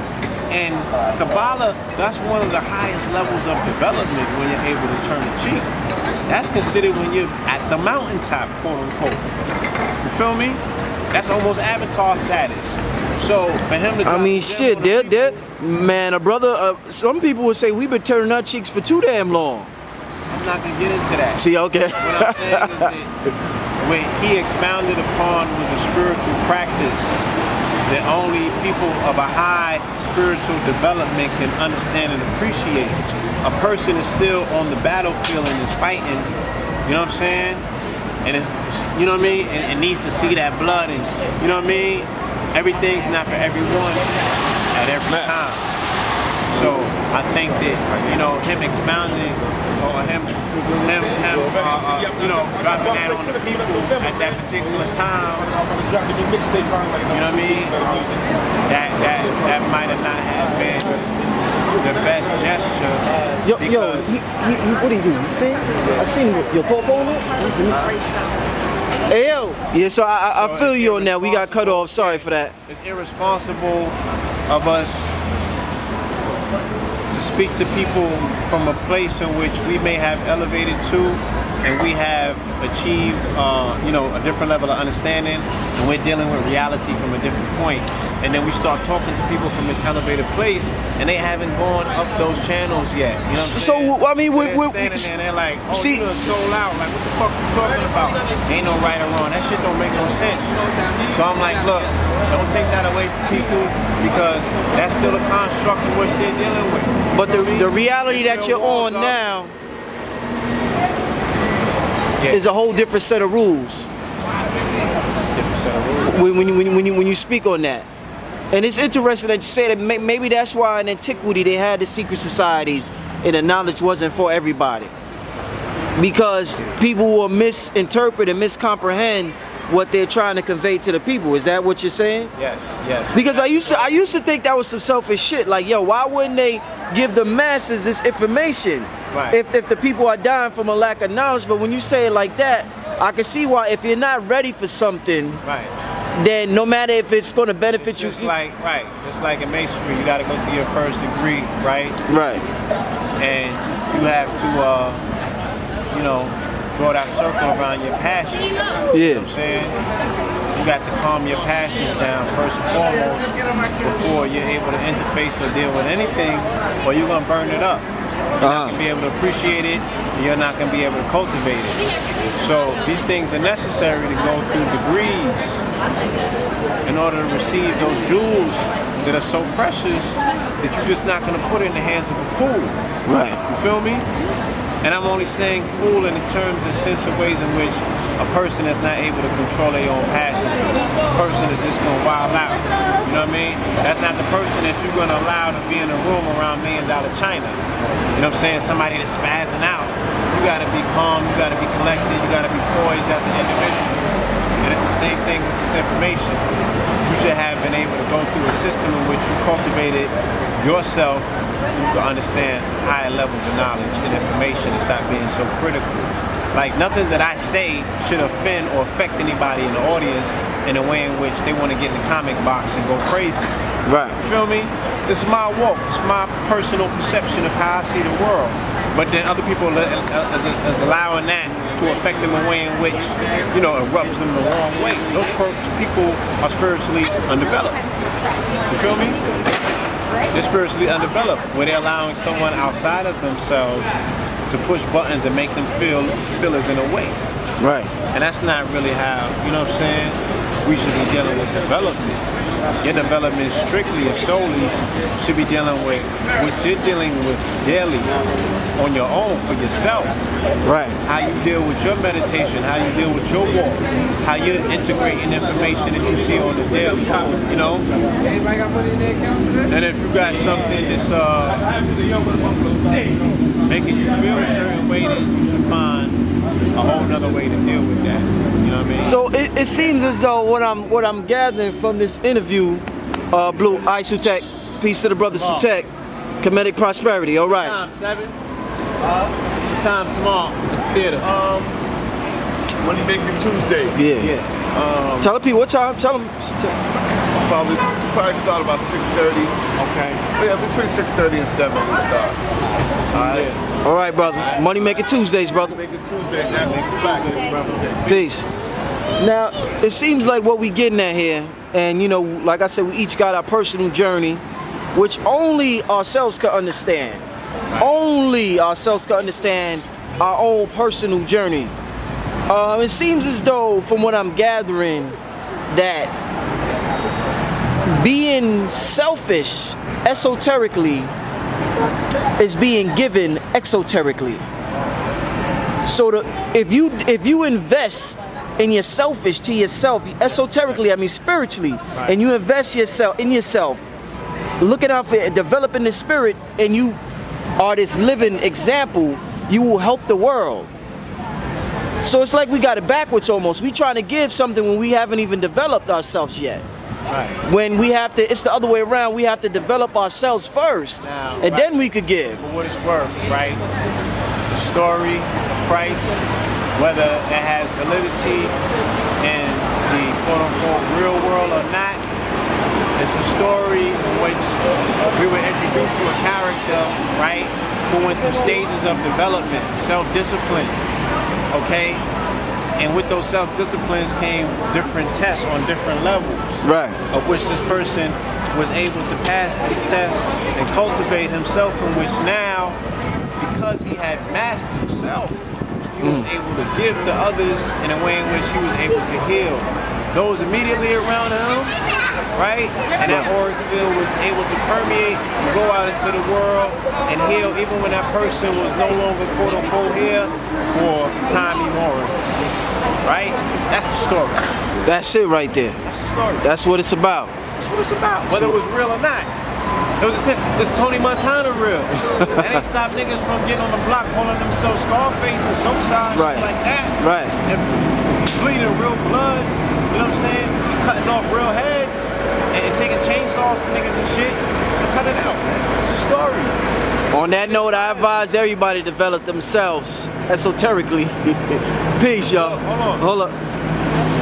And Kabbalah, that's one of the highest levels of development, when you're able to turn the cheek. That's considered when you're at the mountaintop, quote unquote. You feel me? That's almost avatar status. So for him to, I mean, shit, man, a brother. Some people would say we've been turning our cheeks for too damn long. I'm not gonna get into that. See, okay. What I'm saying is that what he expounded upon was a spiritual practice that only people of a high spiritual development can understand and appreciate. A person is still on the battlefield and is fighting, you know what I'm saying? And it's, you know what I mean? And it needs to see that blood, and you know what I mean? Everything's not for everyone at every time. So I think that, you know, him expounding, or him you know, dropping that on the people at that particular time, you know what I mean? That might have not have been the best gesture. Yo, what do you do? You sing? I seen your talk on it. Hey, yo. Yeah, so I feel you on that. We got cut off. Sorry for that. It's irresponsible of us to speak to people from a place in which we may have elevated to, and we have achieved, you know, a different level of understanding, and we're dealing with reality from a different point. And then we start talking to people from this elevated place, and they haven't gone up those channels yet. You know what I'm saying? So I mean, so they're standing there, and they're like, "Oh, you done sold out. Like, what the fuck you talking about? Ain't no right or wrong. That shit don't make no sense." So I'm like, look, don't take that away from people, because that's still a construct in which they're dealing with. But the reality that you're on now is a whole different set of rules. Different set of rules. When you speak on that. And it's interesting that you say that maybe that's why in antiquity they had the secret societies and the knowledge wasn't for everybody. Because people will misinterpret and miscomprehend what they're trying to convey to the people. Is that what you're saying? Yes. Because I used to think that was some selfish shit. Like, yo, why wouldn't they give the masses this information if the people are dying from a lack of knowledge? But when you say it like that, I can see why. If you're not ready for something, then no matter if it's going to benefit you. Just like in masonry, you got to go through your first degree, right? And you have to, you know, draw that circle around your passions. You know what I'm saying? You got to calm your passions down first and foremost before you're able to interface or deal with anything, or you're going to burn it up. You're not going to be able to appreciate it, and you're not going to be able to cultivate it. So these things are necessary to go through degrees in order to receive those jewels that are so precious that you're just not going to put it in the hands of a fool. You feel me? And I'm only saying fool in the terms and sense of ways in which a person is not able to control their own passion. A person is just going to wild out. You You know what I mean? That's not the person that you're gonna allow to be in a room around $1 million china. You know what I'm saying? Somebody that's spazzing out. You gotta be calm, you gotta be collected, you gotta be poised as an individual. And it's the same thing with this information. You should have been able to go through a system in which you cultivated yourself so you can understand higher levels of knowledge and information and stop being so critical. Like, nothing that I say should offend or affect anybody in the audience in a way in which they want to get in the comic box and go crazy. Right. You feel me? This is my walk. It's my personal perception of how I see the world. But then other people is allowing that to affect them in a way in which, you know, it rubs them the wrong way. Those people are spiritually undeveloped. You feel me? They're spiritually undeveloped, where they're allowing someone outside of themselves to push buttons and make them feel feelers in a way. Right. And that's not really how, you know what I'm saying, we should be dealing with development. Your development strictly and solely should be dealing with what you're dealing with daily on your own for yourself. Right. How you deal with your meditation, how you deal with your walk, how you're integrating information that you see on the daily, you know? And if you got something that's making you feel a certain way, then you should find a whole nother way to deal with that. You know what I mean? So it seems as though what I'm gathering from this interview, Blue, Sutek, peace to the brother Sutek, comedic prosperity. All right. Time 7. Time tomorrow at the theater. Money Making Tuesdays. Yeah. Tell the people what time. Tell them. Probably start about 6:30. Okay. Yeah, between 6:30 and 7 we start. Alright. All right, brother. Money Making Tuesdays, brother. Making Tuesdays. That's back. Peace. Now, it seems like what we getting at here, and you know, like I said, we each got our personal journey, which only ourselves can understand. Only ourselves can understand our own personal journey. It seems as though, from what I'm gathering, that being selfish esoterically is being given exoterically. So if you invest in your selfish to yourself, esoterically, I mean spiritually, and you invest in yourself, looking out for developing the spirit, and you are this living example, you will help the world. So it's like we got it backwards almost. We trying to give something when we haven't even developed ourselves yet. Right. When we have to, it's the other way around. We have to develop ourselves first, Now, and then we could give. For what it's worth, right? The story of Christ, whether it has validity in the quote-unquote real world or not, it's a story in which we were introduced to a character, right, who went through stages of development, self-discipline, okay? And with those self-disciplines came different tests on different levels. Right. Of which this person was able to pass these tests and cultivate himself, in which now, because he had mastered self, he was able to give to others in a way in which he was able to heal those immediately around him, right? And that auric field was able to permeate and go out into the world and heal even when that person was no longer quote-unquote here for time immemorial. Right? That's the story. That's it right there. That's the story. That's what it's about. That's what it's about. Whether it was real or not. It was this Tony Montana real. That ain't stop niggas from getting on the block calling themselves Scarface and Soapside Right. like that. Right. And bleeding real blood. You know what I'm saying? And cutting off real heads and taking chainsaws to niggas and shit to cut it out. It's a story. On that note, I advise everybody to develop themselves esoterically. Peace, y'all. Hold up.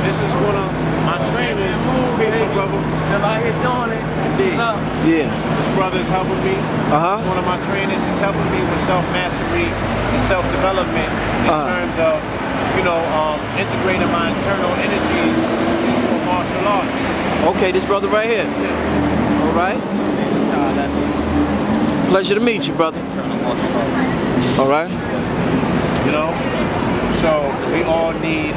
This is one of my trainers. Hey, brother. Still out here doing it. Indeed. Yeah. This brother's helping me. One of my trainers is helping me with self-mastery and self-development in terms of, you know, integrating my internal energies into a martial arts. Okay, this brother right here. All right. Pleasure to meet you, brother. All right. You know, so we all need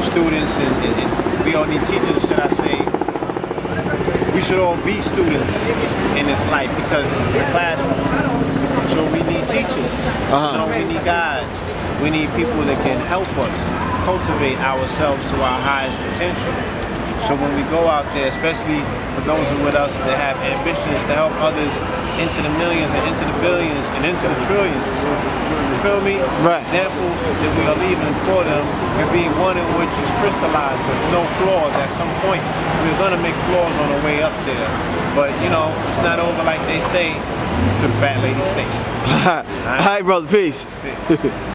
students and we all need teachers, should I say. We should all be students in this life because this is a classroom. So we need teachers. You know, we need guides. We need people that can help us cultivate ourselves to our highest potential. So when we go out there, especially for those with us that have ambitions to help others into the millions and into the billions and into the trillions, you feel me? Right. The example that we are leaving for them could be one in which is crystallized with no flaws. At some point, we're gonna make flaws on the way up there. But you know, it's not over like they say to the fat lady say. All right, brother. Peace. Peace.